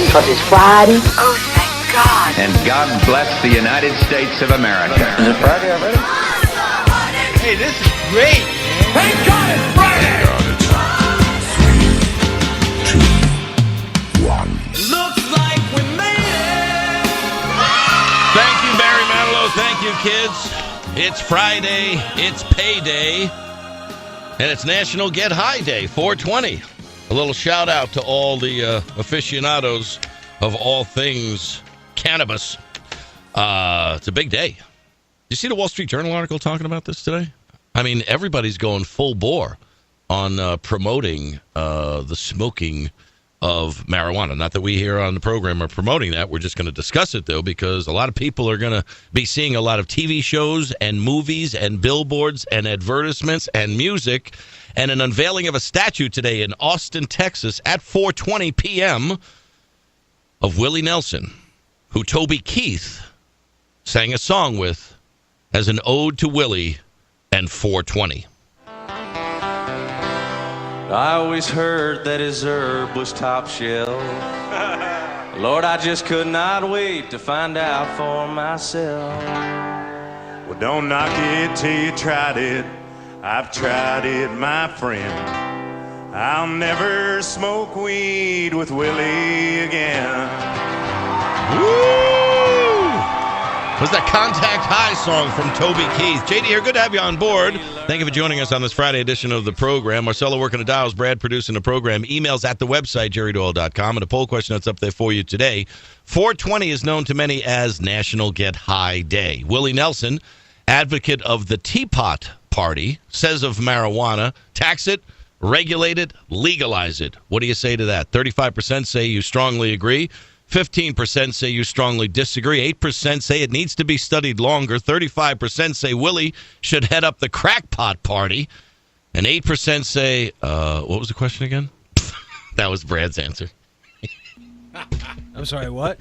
because it's Friday. Oh, thank God. And God bless the United States of America. Is it Friday already? Hey, this is great. Thank God it's Friday. 3, 2, 1. Looks like we made it. Thank you, Barry Manilow. Thank you, kids. It's Friday. It's payday. And it's National Get High Day, 420. A little shout out to all the aficionados of all things cannabis. It's a big day. You see the Wall Street Journal article talking about this today? I mean, everybody's going full bore on promoting the smoking of marijuana. Not that we here on the program are promoting that. We're just going to discuss it, though, because a lot of people are going to be seeing a lot of TV shows and movies and billboards and advertisements and music and an unveiling of a statue today in Austin, Texas at 4:20 p.m. of Willie Nelson, who Toby Keith sang a song with as an ode to Willie and 420. I always heard that his herb was top shelf. Lord, I just could not wait to find out for myself. Well, don't knock it till you tried it. I've tried it, my friend. I'll never smoke weed with Willie again. Woo! Was that Contact High song from Toby Keith. JD here, good to have you on board. Thank you for joining us on this Friday edition of the program. Marcelo working the dials, Brad producing the program. Emails at the website, jerrydoyle.com. And a poll question that's up there for you today. 420 is known to many as National Get High Day. Willie Nelson, advocate of the Teapot Party, says of marijuana, tax it, regulate it, legalize it. What do you say to that? 35% say you strongly agree. 15% say you strongly disagree. 8% say it needs to be studied longer. 35% say Willie should head up the crackpot party. And 8% say, what was the question again? That was Brad's answer. I'm sorry, what?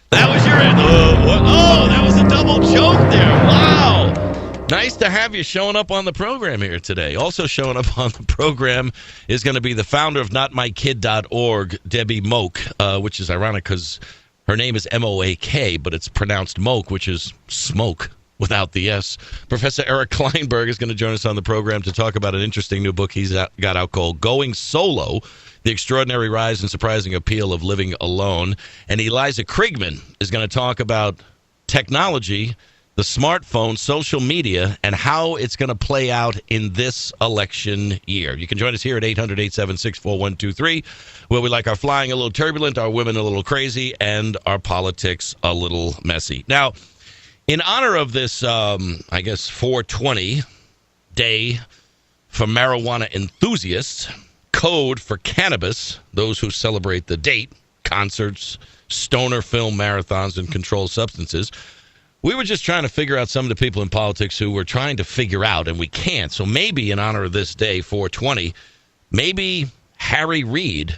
That was your answer. Oh, that was a double joke there. Wow. Nice to have you showing up on the program here today. Also showing up on the program is going to be the founder of NotMyKid.org, Debbie Moak, which is ironic because her name is M-O-A-K, but it's pronounced Moak, which is smoke without the S. Professor Eric Kleinberg is going to join us on the program to talk about an interesting new book he's got out called Going Solo, The Extraordinary Rise and Surprising Appeal of Living Alone. And Eliza Krigman is going to talk about technology, the smartphone, social media, and how it's going to play out in this election year. You can join us here at 800-876-4123, where we like our flying a little turbulent, our women a little crazy, and our politics a little messy. Now, in honor of this, 420 day for marijuana enthusiasts, code for cannabis, those who celebrate the date, concerts, stoner film marathons, and controlled substances, we were just trying to figure out some of the people in politics who were trying to figure out, and we can't. So maybe in honor of this day, 420, maybe Harry Reid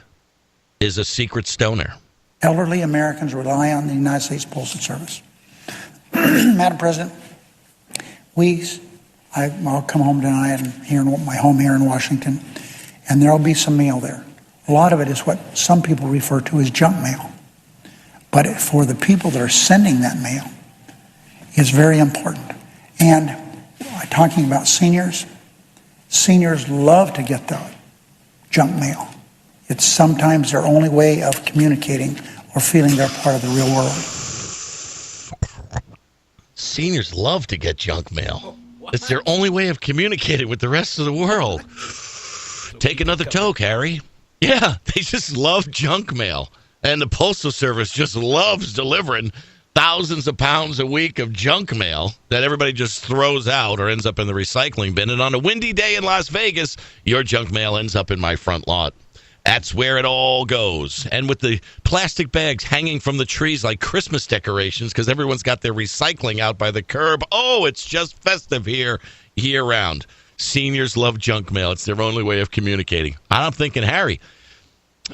is a secret stoner. Elderly Americans rely on the United States Postal Service. Madam President, I'll come home tonight and here in my home here in Washington, and there'll be some mail there. A lot of it is what some people refer to as junk mail. But for the people that are sending that mail, is very important. And talking about seniors love to get the junk mail. It's sometimes their only way of communicating or feeling they're part of the real world. Seniors love to get junk mail. It's their only way of communicating with the rest of the world. Take another toke, Harry. Yeah, they just love junk mail. And the Postal Service just loves delivering thousands of pounds a week of junk mail that everybody just throws out or ends up in the recycling bin. And on a windy day in Las Vegas, your junk mail ends up in my front lot. That's where it all goes. And with the plastic bags hanging from the trees like Christmas decorations because everyone's got their recycling out by the curb. Oh, it's just festive here year-round. Seniors love junk mail. It's their only way of communicating. I'm thinking, Harry,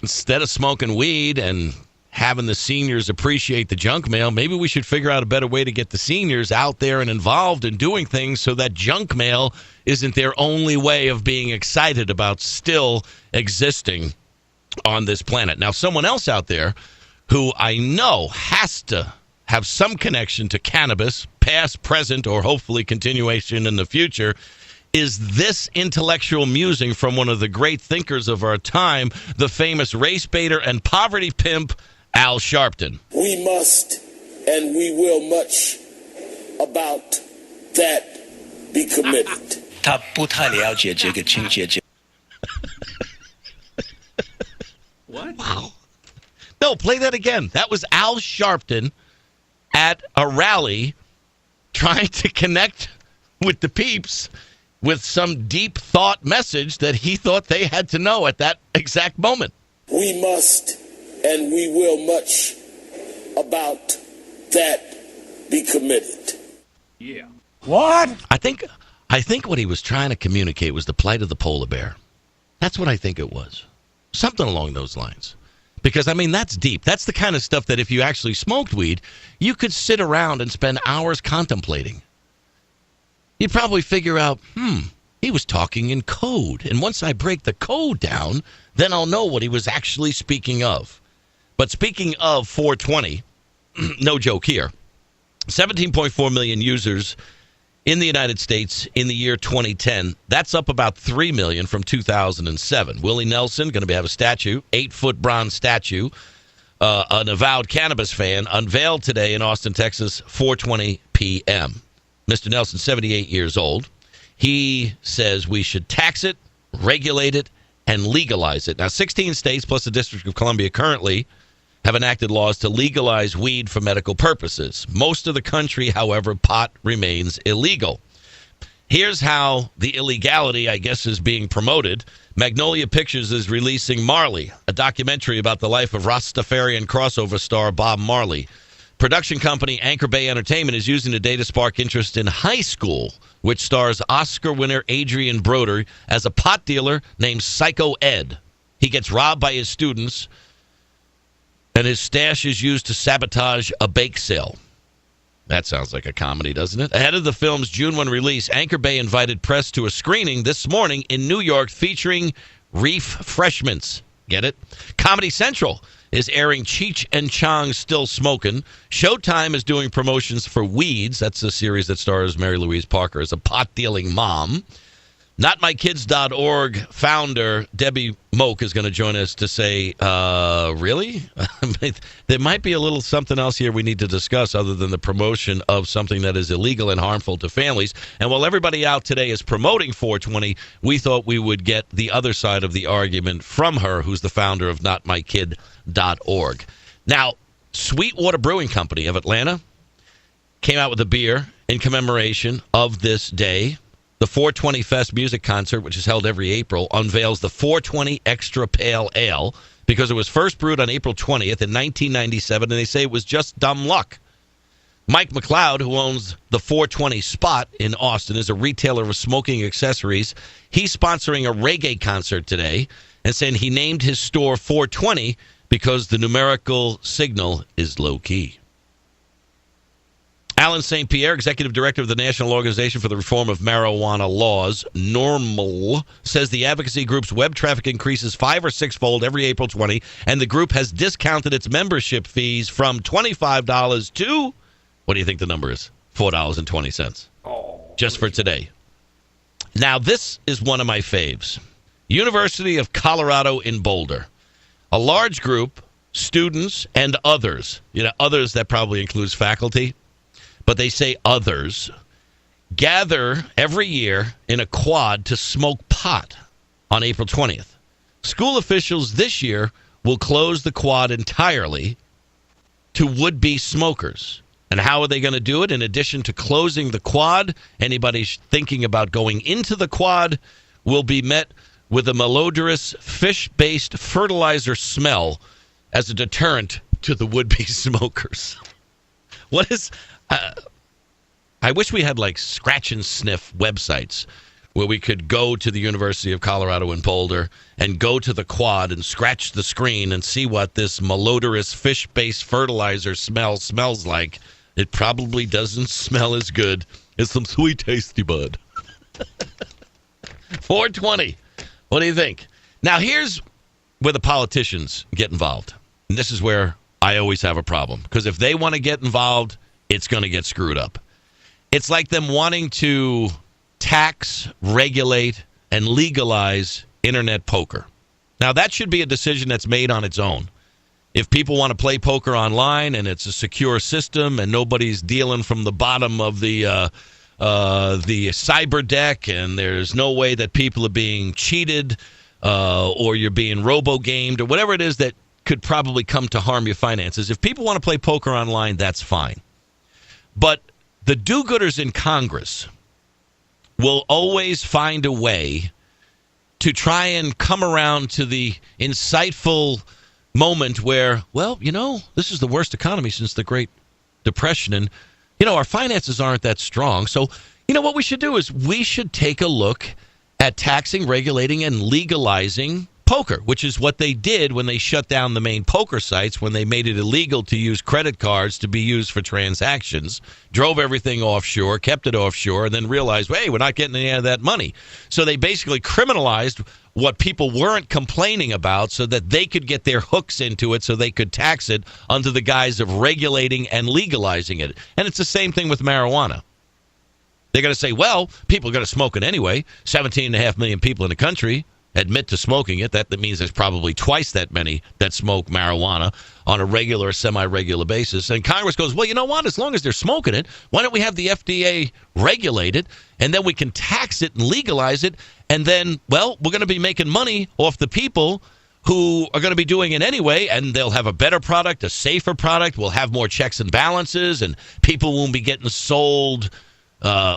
instead of smoking weed and having the seniors appreciate the junk mail, maybe we should figure out a better way to get the seniors out there and involved in doing things so that junk mail isn't their only way of being excited about still existing on this planet. Now, someone else out there who I know has to have some connection to cannabis, past, present, or hopefully continuation in the future, is this intellectual musing from one of the great thinkers of our time, the famous race baiter and poverty pimp, Al Sharpton. We must and we will much about that be committed. 他不太了解这个情节。 What? Wow. No, play that again. That was Al Sharpton at a rally trying to connect with the peeps with some deep thought message that he thought they had to know at that exact moment. We must and we will much about that be committed. Yeah. What? I think what he was trying to communicate was the plight of the polar bear. That's what I think it was. Something along those lines. Because, I mean, that's deep. That's the kind of stuff that if you actually smoked weed, you could sit around and spend hours contemplating. You'd probably figure out, he was talking in code. And once I break the code down, then I'll know what he was actually speaking of. But speaking of 420, no joke here, 17.4 million users in the United States in the year 2010. That's up about 3 million from 2007. Willie Nelson going to have a statue, 8-foot bronze statue. An avowed cannabis fan unveiled today in Austin, Texas, 4:20 p.m. Mr. Nelson, 78 years old. He says we should tax it, regulate it, and legalize it. Now, 16 states plus the District of Columbia currently have enacted laws to legalize weed for medical purposes. Most of the country, however, pot remains illegal. Here's how the illegality, I guess, is being promoted. Magnolia Pictures is releasing Marley, a documentary about the life of Rastafarian crossover star Bob Marley. Production company Anchor Bay Entertainment is using the day to spark interest in High School, which stars Oscar winner Adrian Broder as a pot dealer named Psycho Ed. He gets robbed by his students, and his stash is used to sabotage a bake sale. That sounds like a comedy, doesn't it? Ahead of the film's June 1 release, Anchor Bay invited press to a screening this morning in New York featuring Reef Freshmans. Get it? Comedy Central is airing Cheech and Chong's Still Smokin'. Showtime is doing promotions for Weeds. That's a series that stars Mary Louise Parker as a pot-dealing mom. NotMyKids.org founder Debbie Moak is going to join us to say, really? There might be a little something else here we need to discuss other than the promotion of something that is illegal and harmful to families. And while everybody out today is promoting 420, we thought we would get the other side of the argument from her, who's the founder of NotMyKid.org. Now, Sweetwater Brewing Company of Atlanta came out with a beer in commemoration of this day. The 420 Fest music concert, which is held every April, unveils the 420 Extra Pale Ale because it was first brewed on April 20th in 1997, and they say it was just dumb luck. Mike McLeod, who owns the 420 Spot in Austin, is a retailer of smoking accessories. He's sponsoring a reggae concert today and saying he named his store 420 because the numerical signal is low-key. Alan St. Pierre, Executive Director of the National Organization for the Reform of Marijuana Laws, NORML, says the advocacy group's web traffic increases 5- or 6-fold every April 20, and the group has discounted its membership fees from $25 to, what do you think the number is? $4.20. Just for today. Now, this is one of my faves. University of Colorado in Boulder. A large group, students and others, others that probably includes faculty, but they say others, gather every year in a quad to smoke pot on April 20th. School officials this year will close the quad entirely to would-be smokers. And how are they going to do it? In addition to closing the quad, anybody thinking about going into the quad will be met with a malodorous fish-based fertilizer smell as a deterrent to the would-be smokers. What is... I wish we had like scratch and sniff websites where we could go to the University of Colorado in Boulder and go to the quad and scratch the screen and see what this malodorous fish-based fertilizer smells like. It probably doesn't smell as good as some sweet tasty bud. 420. What do you think? Now here's where the politicians get involved. And this is where I always have a problem. Because if they want to get involved, it's going to get screwed up. It's like them wanting to tax, regulate, and legalize internet poker. Now, that should be a decision that's made on its own. If people want to play poker online and it's a secure system and nobody's dealing from the bottom of the cyber deck and there's no way that people are being cheated or you're being robo-gamed or whatever it is that could probably come to harm your finances. If people want to play poker online, that's fine. But the do-gooders in Congress will always find a way to try and come around to the insightful moment where, well, this is the worst economy since the Great Depression, and, our finances aren't that strong. So, what we should do is we should take a look at taxing, regulating, and legalizing poker, which is what they did when they shut down the main poker sites, when they made it illegal to use credit cards to be used for transactions, drove everything offshore, kept it offshore, and then realized, hey, we're not getting any of that money. So they basically criminalized what people weren't complaining about so that they could get their hooks into it so they could tax it under the guise of regulating and legalizing it. And it's the same thing with marijuana. They're going to say, well, people are going to smoke it anyway. 17.5 million people in the country admit to smoking it. That means there's probably twice that many that smoke marijuana on a regular or semi-regular basis. And Congress goes, well, you know what? As long as they're smoking it, why don't we have the FDA regulate it, and then we can tax it and legalize it, and then, well, we're going to be making money off the people who are going to be doing it anyway, and they'll have a better product, a safer product. We'll have more checks and balances, and people won't be getting sold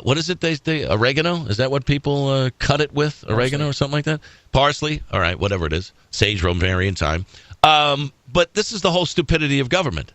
what is it? They oregano? Is that what people cut it with? Oregano or something like that? Parsley? All right, whatever it is. Sage, rosemary, and thyme. But this is the whole stupidity of government.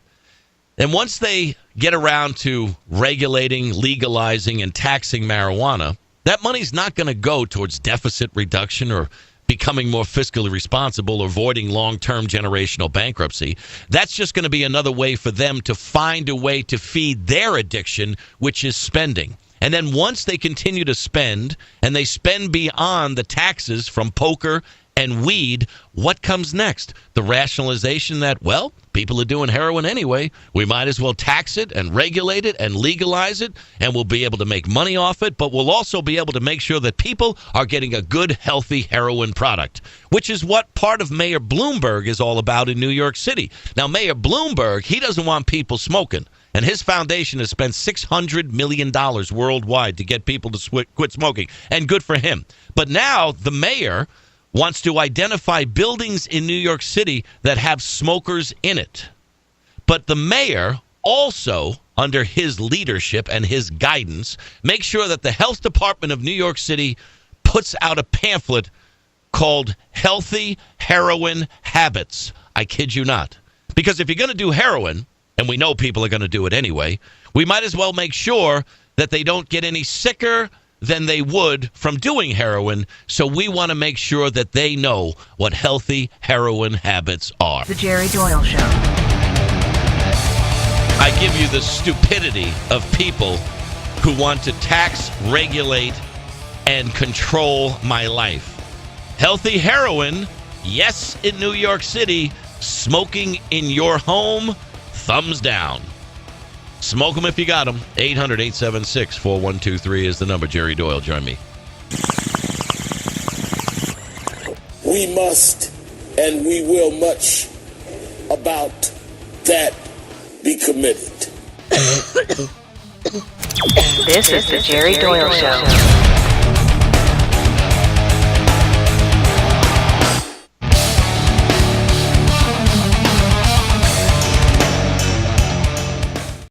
And once they get around to regulating, legalizing, and taxing marijuana, that money's not going to go towards deficit reduction or becoming more fiscally responsible or avoiding long-term generational bankruptcy. That's just going to be another way for them to find a way to feed their addiction, which is spending. And then once they continue to spend, and they spend beyond the taxes from poker and weed, what comes next? The rationalization that, well, people are doing heroin anyway. We might as well tax it and regulate it and legalize it, and we'll be able to make money off it, but we'll also be able to make sure that people are getting a good, healthy heroin product, which is what part of Mayor Bloomberg is all about in New York City. Now, Mayor Bloomberg, he doesn't want people smoking, and his foundation has spent $600 million worldwide to get people to quit smoking, and good for him. But now the mayor wants to identify buildings in New York City that have smokers in it. But the mayor also, under his leadership and his guidance, makes sure that the health department of New York City puts out a pamphlet called Healthy Heroin Habits. I kid you not. Because if you're going to do heroin, and we know people are going to do it anyway, we might as well make sure that they don't get any sicker than they would from doing heroin, so we want to make sure that they know what healthy heroin habits are. The Jerry Doyle Show. I give you the stupidity of people who want to tax, regulate, and control my life. Healthy heroin, yes, in New York City. Smoking in your home, thumbs down. Smoke them if you got them. 800-876-4123 is the number. Jerry Doyle, join me. We must and we will much about that be committed. This is the Jerry Doyle Show.